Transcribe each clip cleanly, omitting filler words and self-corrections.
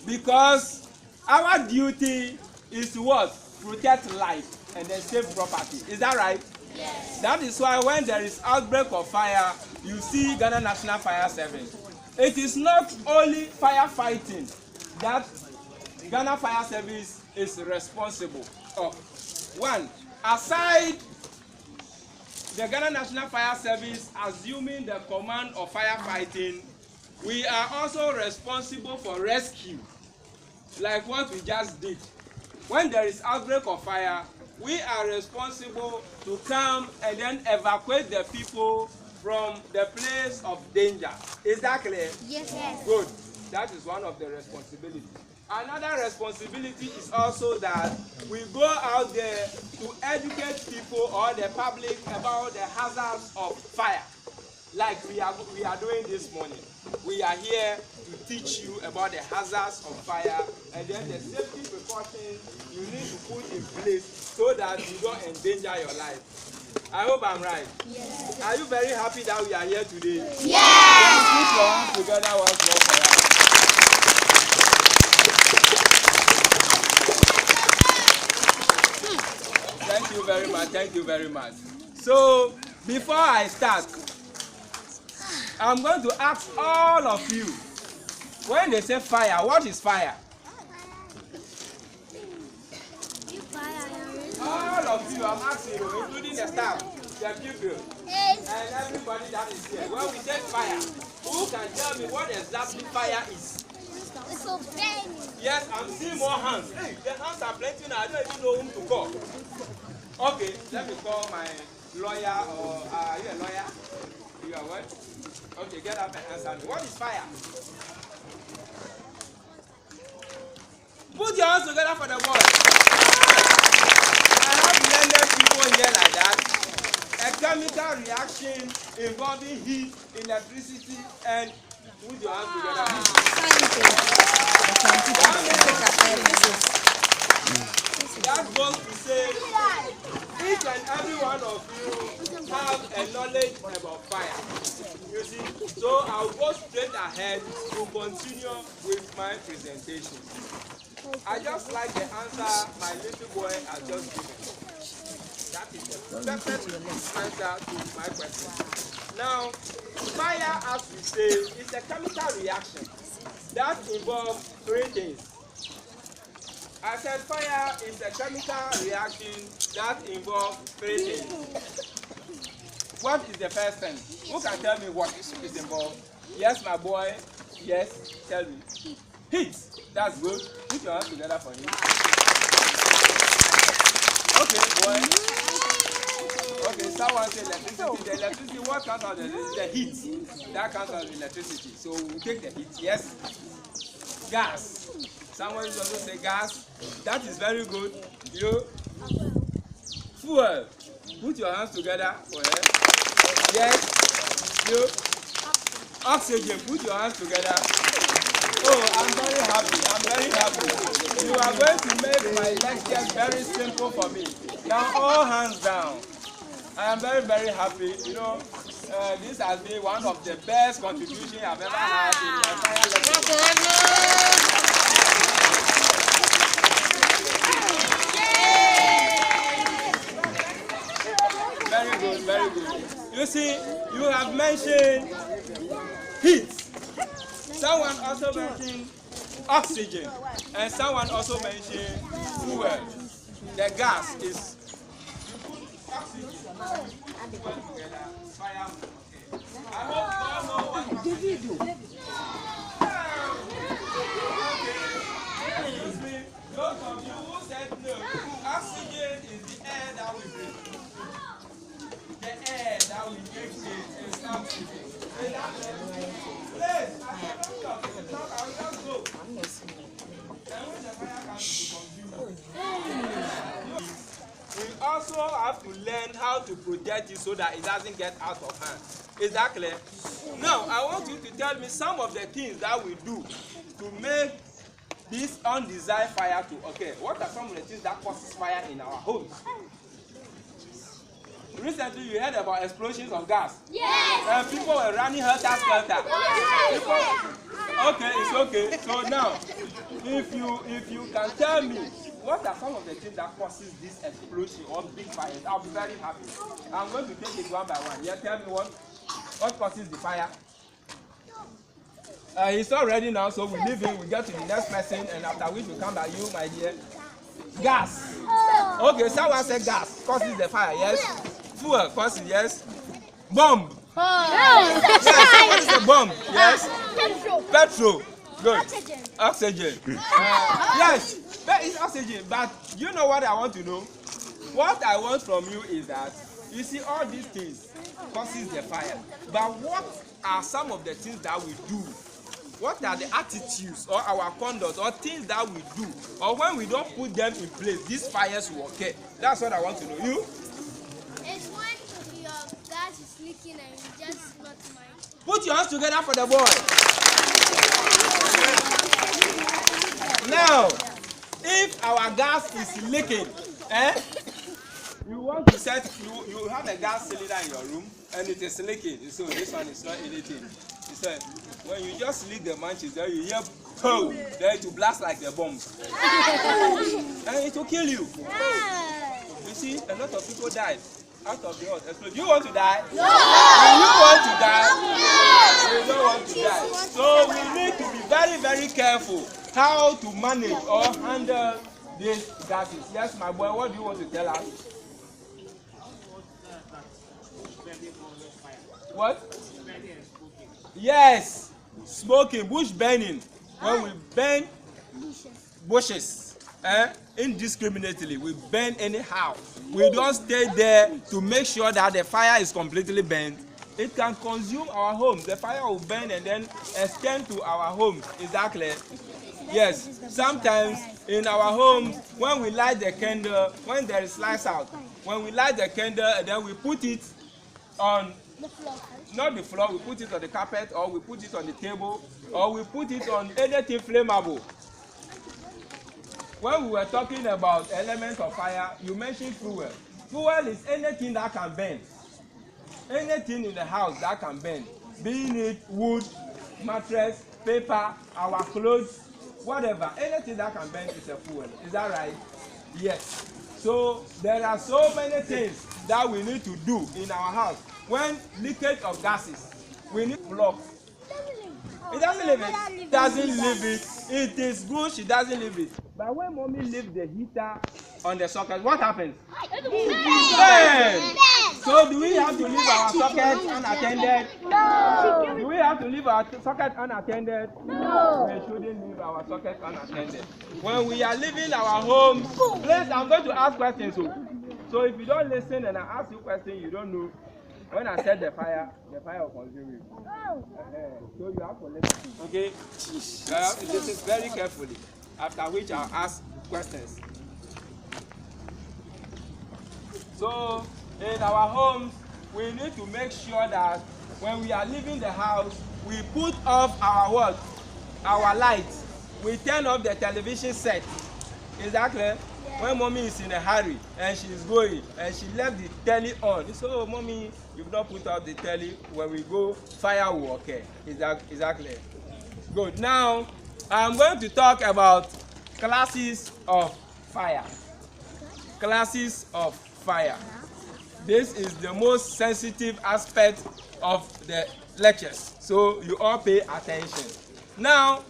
Because our duty is to what? Protect life and then save property. Is that right? Yes. That is why when there is outbreak of fire, you see Ghana National Fire Service. It is not only firefighting that Ghana Fire Service is responsible of. One, aside the Ghana National Fire Service assuming the command of firefighting, we are also responsible for rescue, like what we just did. When there is outbreak of fire, we are responsible to come and then evacuate the people from the place of danger. Is that clear? Yes. Yes. Good. That is one of the responsibilities. Another responsibility is also that we go out there to educate people or the public about the hazards of fire. Like we are doing this morning. We are here to teach you about the hazards of fire and then the safety precautions you need to put in place so that you don't endanger your life. I hope I'm right. Yes. Are you very happy that we are here today? Yes. Then put your hands together once more for us. Thank you very much. Thank you very much. So, before I start, I'm going to ask all of you, when they say fire, what is fire? All of you, I'm asking you, including the staff, the people, and everybody that is here. When we say fire, who can tell me what exactly fire is? It's so burning. Yes, I'm seeing more hands. Hey, the hands are plenty now. I don't even know whom to call. Okay, let me call my lawyer, or are you a lawyer? You are what? Okay, get up and answer me. What is fire? Put your hands together for the boy. I have learned people here like that. A chemical reaction involving heat, electricity, and put your hands together. That goes to say, each and every one of you have a knowledge about fire. You see, so I'll go straight ahead to continue with my presentation. I just like the answer my little boy has just given. That is the perfect answer to my question. Now, fire, as we say, is a chemical reaction that involves three things. I said fire is a chemical reaction that involves three things. What is the first thing? Who can tell me what is involved? Yes, my boy. Yes, tell me. Heat. That's good. Put your hands together for him. Okay, boy. Okay, someone say electricity. The electricity, what comes out of the heat? That comes out of electricity. So we take the heat. Yes. Gas. Someone is also say gas. That is very good. You. Fuel. Put your hands together for her. Yes. You. Oxygen. Put your hands together. Oh, I'm very happy. I'm very happy. You are going to make my lecture very simple for me. Now, all hands down. I am very, very happy. You know, this has been one of the best contributions I've ever had in my entire lecture. Very good, very good. You see, you have mentioned heat. Someone also mentioned oxygen, and someone also mentioned fuel. The gas is oxygen. Together, fire. I hope you all know what oxygen is. Excuse me, those of you who said no, oxygen is the air that we breathe. The air that we take in is oxygen. Please, I have to talk. I'll just go. And when the fire comes to consume, we also have to learn how to protect it so that it doesn't get out of hand. Is that clear? Now, I want you to tell me some of the things that we do to make this undesired fire to occur. What are some of the things that causes fire in our homes? Recently, you heard about explosions of gas. Yes. And people were running helter-skelter. Okay, it's okay. So now, if you can tell me what are some of the things that causes this explosion or big fires, I'll be very happy. I'm going to take it one by one. Yeah, tell me what causes the fire. He's all ready now, so we leave him. We get to the next person, and after which we come by you, my dear. Gas. Okay, someone said gas causes the fire. Yes. Fuel causes, yes. Bomb. Yes. What is a bomb? Yes. Petrol. Good. Oxygen. Yes. It's oxygen. But you know what I want to know? What I want from you is that you see all these things causes the fire. But what are some of the things that we do? What are the attitudes or our conduct or things that we do, or when we don't put them in place, these fires will occur? That's what I want to know. You? It's when your gas is leaking and you just not mind. Put your hands together for the boy. Now, if our gas is leaking, you want to set, you have a gas cylinder in your room and it is leaking. So this one is not anything. You said, when you just leak the matches, then you hear boom, then it will blast like the bomb. And it will kill you. You see, a lot of people died out of the earth. Do you want to die? No! Do you want to die? No! You don't want to die. So we need to be very, very careful how to manage or handle these gases. Yes, my boy, what do you want to tell us? What? Yes, smoking, bush burning. When we burn bushes indiscriminately, we burn anyhow. We don't stay there to make sure that the fire is completely burnt. It can consume our home. The fire will burn and then extend to our homes. Is that clear? Yes. Sometimes in our homes, when we light the candle, when there is lights out, when we light the candle and then we put it on the floor. Not the floor, we put it on the carpet, or we put it on the table, or we put it on anything flammable. When we were talking about elements of fire, you mentioned fuel. Fuel is anything that can burn. Anything in the house that can burn. Being it wood, mattress, paper, our clothes, whatever. Anything that can burn is a fuel. Is that right? Yes. So there are so many things that we need to do in our house. When leakage of gases, we need plug. It doesn't leave it. It doesn't leave it. It is good, she doesn't leave it. But when mommy leaves the heater on the socket, what happens? Burn. So do we have to leave our socket unattended? No. Do we have to leave our socket unattended? No. We shouldn't leave our socket unattended. When we are leaving our homes, please, I'm going to ask questions. So if you don't listen and I ask you questions you don't know, when I set the fire will consume you. So you have to listen. Okay? You have to listen very carefully. After which I'll ask questions. So in our homes, we need to make sure that when we are leaving the house, we put off our what? Our lights. We turn off the television set. Is that clear? When mommy is in a hurry and she is going and she left the telly on, you say, oh mommy, you've not put out the telly. When we go, fire will occur. Is that clear? Good. Now I'm going to talk about classes of fire. Classes of fire. This is the most sensitive aspect of the lectures, so you all pay attention. Now,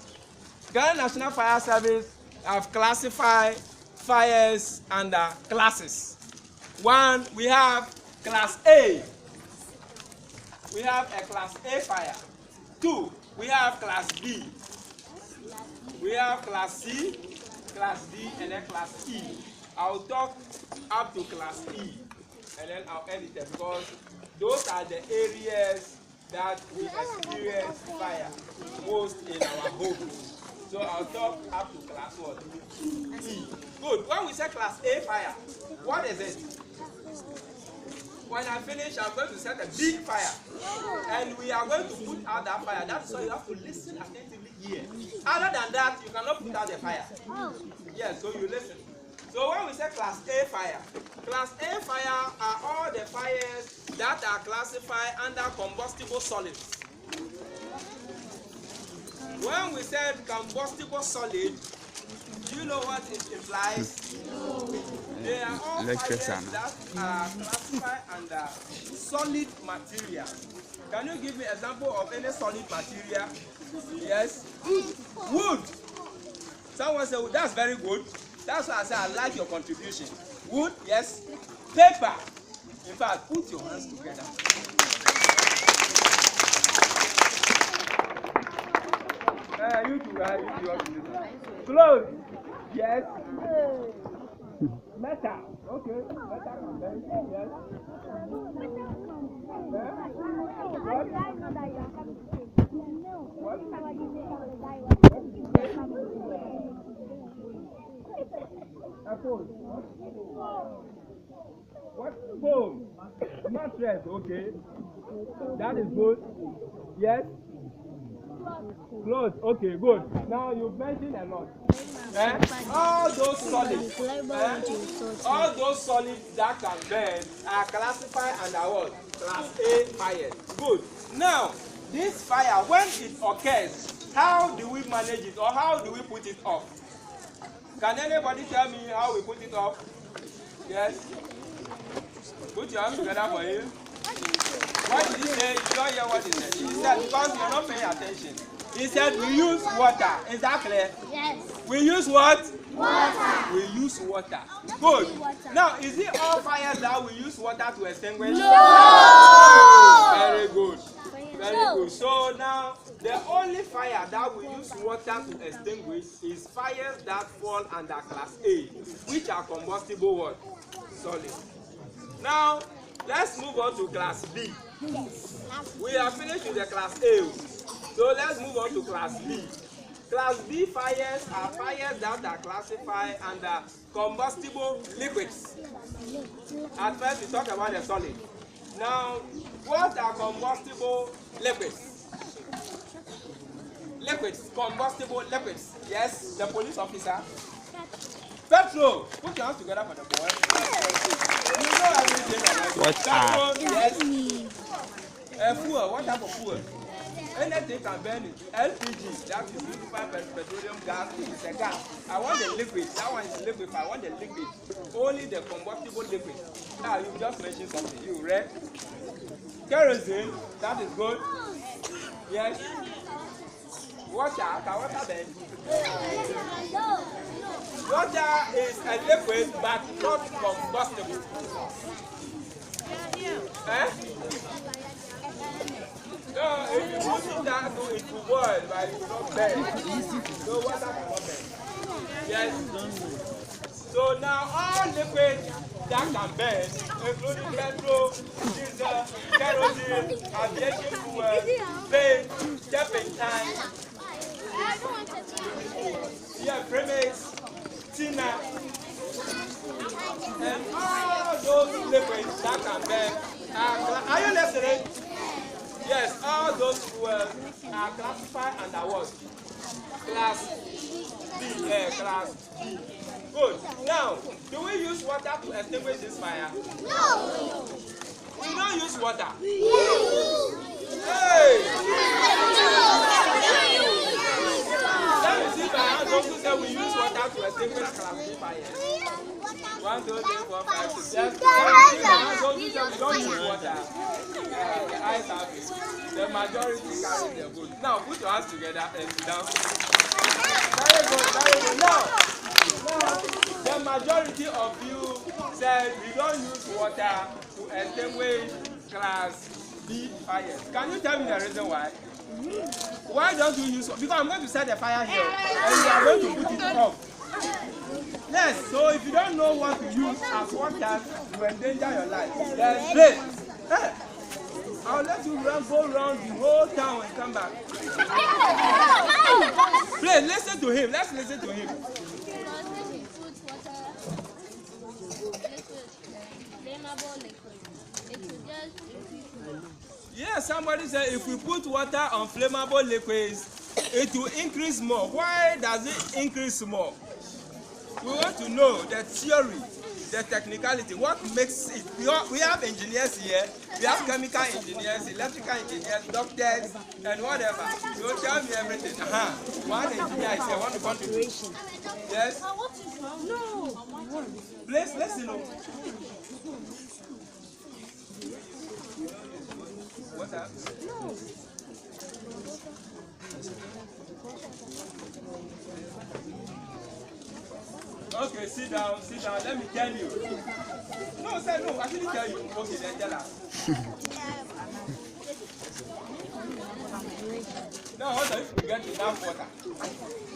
Ghana National Fire Service have classified fires under classes. One, we have class A. We have a class A fire. Two, we have class B. We have class C, class D, and then class E. I'll talk up to class E, and then I'll end it because those are the areas that we experience fire most in our homes. So I'll talk up to class what? E. Good. When we say class A fire, what is it? When I finish, I'm going to set a big fire. And we are going to put out that fire. That's why you have to listen attentively here. Other than that, you cannot put out the fire. Yes, so you listen. So when we say class A fire are all the fires that are classified under combustible solids. When we said combustible solid, do you know what it implies? They are all fires that are classified under solid material. Can you give me an example of any solid material? Yes? Wood. Someone said, well, that's very good. That's why I say I like your contribution. Wood, yes. Paper. In fact, put your hands together. You two are clothes. Yes. Metal. Okay. Metal. Yes. What? Foam. Mattress. Okay. That is good. Yes. Clothes. Okay, good. Now you've mentioned a lot. All those solids, all those solids that can burn are classified under what? Class A fire. Good. Now, this fire, when it occurs, how do we manage it or how do we put it off? Can anybody tell me how we put it off? Yes? Put your hands together for him. What did he say? You don't hear what he said. He said, because you're not paying attention. He said, we use water. Is that clear? Yes. We use what? Water. We use water. Good. Water. Now, is it all fires that we use water to extinguish? No! Very good. Very good. So now, the only fire that we use water to extinguish is fires that fall under class A, which are combustible what? Solid. Now, let's move on to class B. Yes. We are finished with the class A. So let's move on to class B. Class B fires are fires that are classified under combustible liquids. At first we talk about the solid. Now, what are combustible liquids? Liquids, combustible liquids. Yes, the police officer. Petrol. Put your hands together for the boy. You know everything. What petrol? Yes. Fuel. What type of fuel? Anything can burn it. LPG, that is liquefied petroleum gas, is a gas. I want the liquid. That one is liquid. I want the liquid. Only the combustible liquid. Now you just mentioned something. You read? Kerosene, that is good. Yes. Water, can water burn? Water is a liquid but not combustible. Eh? No, if you put it down, it will boil, but it will not burn. So water cannot burn. Yes. So now all liquids that can burn, including petrol, diesel, kerosene, aviation fuel, paint, turpentine, premix, tina, and all those liquids that can burn. Are you listening? Yes, all those fuels are classified under what? Class B. Class B. Good. Now, do we use water to extinguish this fire? No. We don't use water. Hey! Let me see my hand. Those who say we use water to extinguish class B fire. 1, 2, 3, 4, 5, 6, 7. Those who say we don't use water. The eyes have it. The majority carry their vote. Now put your hands together and sit down. Very good, very good. Now, the majority of you said we don't use water to extinguish class B fires. Can you tell me the reason why? Why don't you use? Because I'm going to set the fire here and you are going to put it off. Yes, so if you don't know what to use as water to endanger your life, then play. Hey, I'll let you go around the whole town and come back. Play, listen to him. Let's listen to him. Yeah, somebody said if we put water on flammable liquids, it will increase more. Why does it increase more? We want to know the theory, the technicality. What makes it? We have engineers here. We have chemical engineers, electrical engineers, doctors, and whatever. You tell me everything. One engineer is here. Want to contribute? Yes. No. Please listen. What's that? No. Okay, sit down. Let me tell you. No, sir, no, I didn't tell you. Okay, then tell us. Now, what if we get enough water?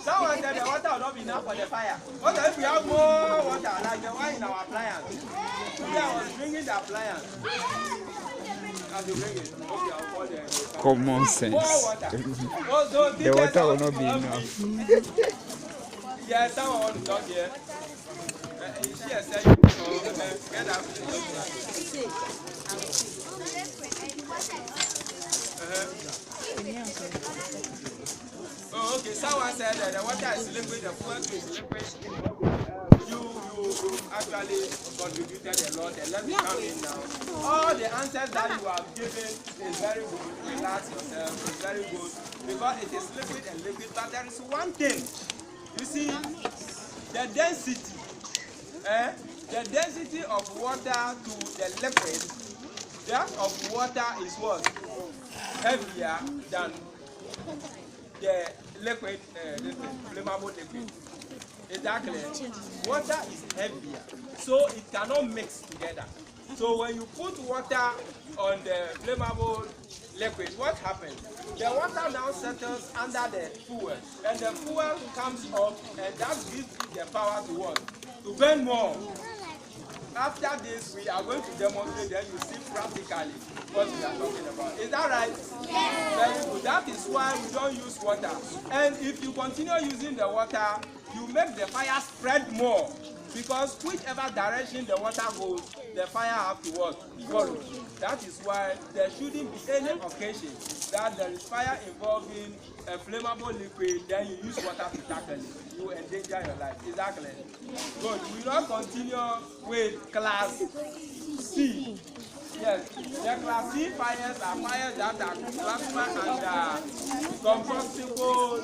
Someone said the water will not be enough for the fire. What if we have more water, like the one in our appliance? Today I was bringing the appliance. As you bring it, okay, I'll call the common sense. More water. The water will not be enough. Yeah, someone want to talk here. She has said, get up. Oh, okay. Someone said that the water is liquid, the fuel is liquid. You actually contributed a lot, and let me come in now. All the answers that you have given is very good. Relax yourself, it's very good because it is liquid and liquid. But there is one thing. You see, the density of water to the liquid, that of water is what? Heavier than the liquid, flammable liquid. Exactly. Water is heavier, so it cannot mix together. So when you put water on the flammable liquid, what happens? The water now settles under the fuel, and the fuel comes up, and that gives it the power to what? To burn more. After this, we are going to demonstrate, then you see practically what we are talking about. Is that right? Yes. Very good. That is why we don't use water. And if you continue using the water, you make the fire spread more. Because whichever direction the water goes, the fire have to what? Follow. That is why there shouldn't be any occasion that there is fire involving a flammable liquid, then you use water to tackle it. You endanger your life. Is that clear? Good. We will continue with class C. Yes, the class C fires are fires that are classified under combustible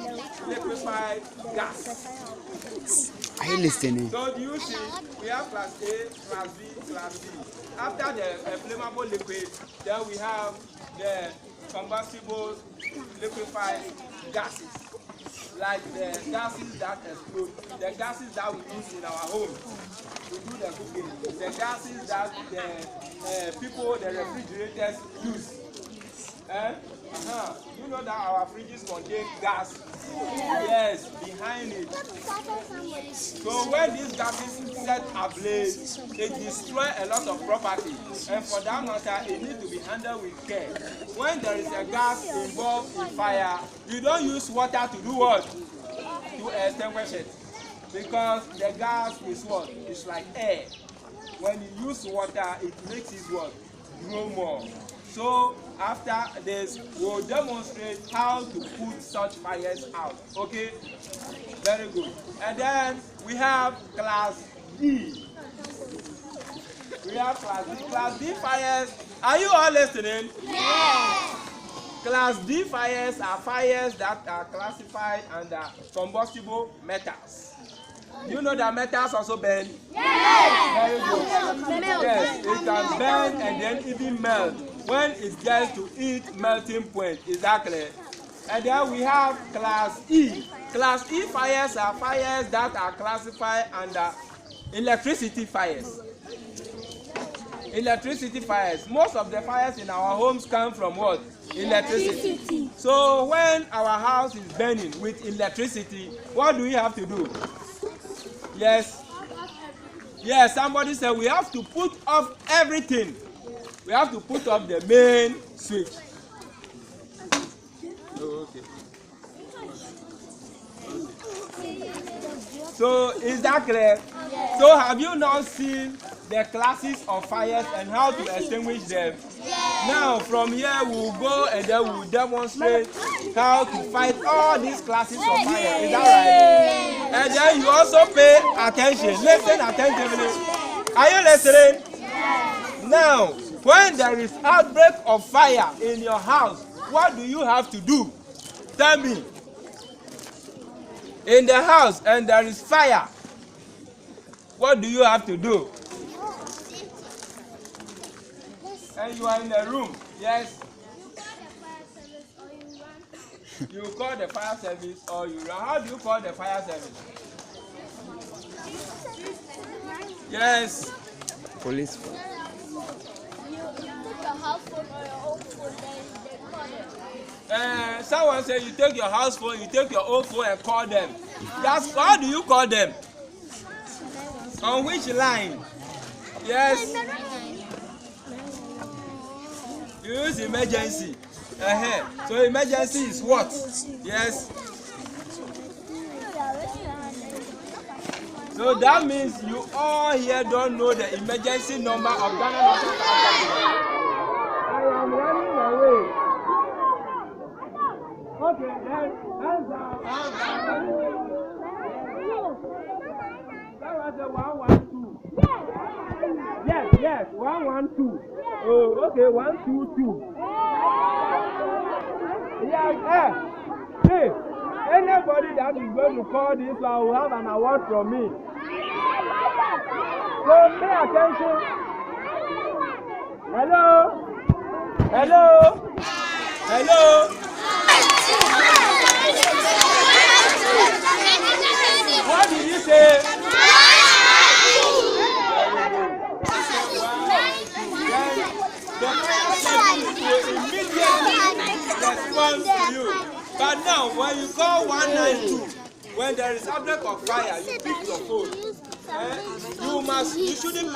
liquefied gas. Are you listening? So do you see, we have class A, class B, class C. After the flammable liquid, then we have the combustible liquefied gases, like the gases that explode, the gases that we use in our homes to do the cooking, the gases that the people, the refrigerators use. You know that our fridges contain gas. Yes, behind it. So when these gases set ablaze, it destroys a lot of property. And for that matter, it needs to be handled with care. When there is a gas involved in fire, you don't use water to do what? To extinguish it. Because the gas is what? It's like air. When you use water, it makes it what? Grow more. So after this, we'll demonstrate how to put such fires out. Okay? Very good. And then we have class D. We have class D. Class D fires. Are you all listening? Yes. Class D fires are fires that are classified under combustible metals. You know that metals also burn? Yes. Very good. Yes, it can burn and then even melt when it gets to its melting point. Is that clear? And then we have class E. Class E fires are fires that are classified under electricity fires. Electricity fires. Most of the fires in our homes come from what? Electricity. So when our house is burning with electricity, what do we have to do? Yes. Yes, somebody said we have to put off everything. We have to put off the main switch. Okay. So is that clear? Yes. So have you now seen the classes of fires and how to extinguish them? Yes. Now from here we'll go and then we'll demonstrate how to fight all these classes of fire. Is that right? Yes. And then you also pay attention. Listen attentively. Are you listening? Yes. Now, when there is outbreak of fire in your house, what do you have to do? Tell me. In the house and there is fire, what do you have to do? And you are in the room. Yes. You call the fire service or you run. How do you call the fire service? Yes. Police. You take your house phone or your own phone, then they call it. Someone said you take your house phone, you take your own phone and call them. That's how do you call them? On which line? Yes. You use emergency. So emergency is what? Yes. So that means you all here don't know the emergency number of Ghana National Council. I am running away. Okay, then hands down. That was the 112. Yes, 112. Oh, okay, 122. Yeah, hey, anybody that is going to call this one will have an award from me. So pay attention. Hello? Hello? Hello? What did you say? The fire service will immediately respond to you. But now, when you call 192, when there is outbreak of fire, you pick your phone. You shouldn't panic.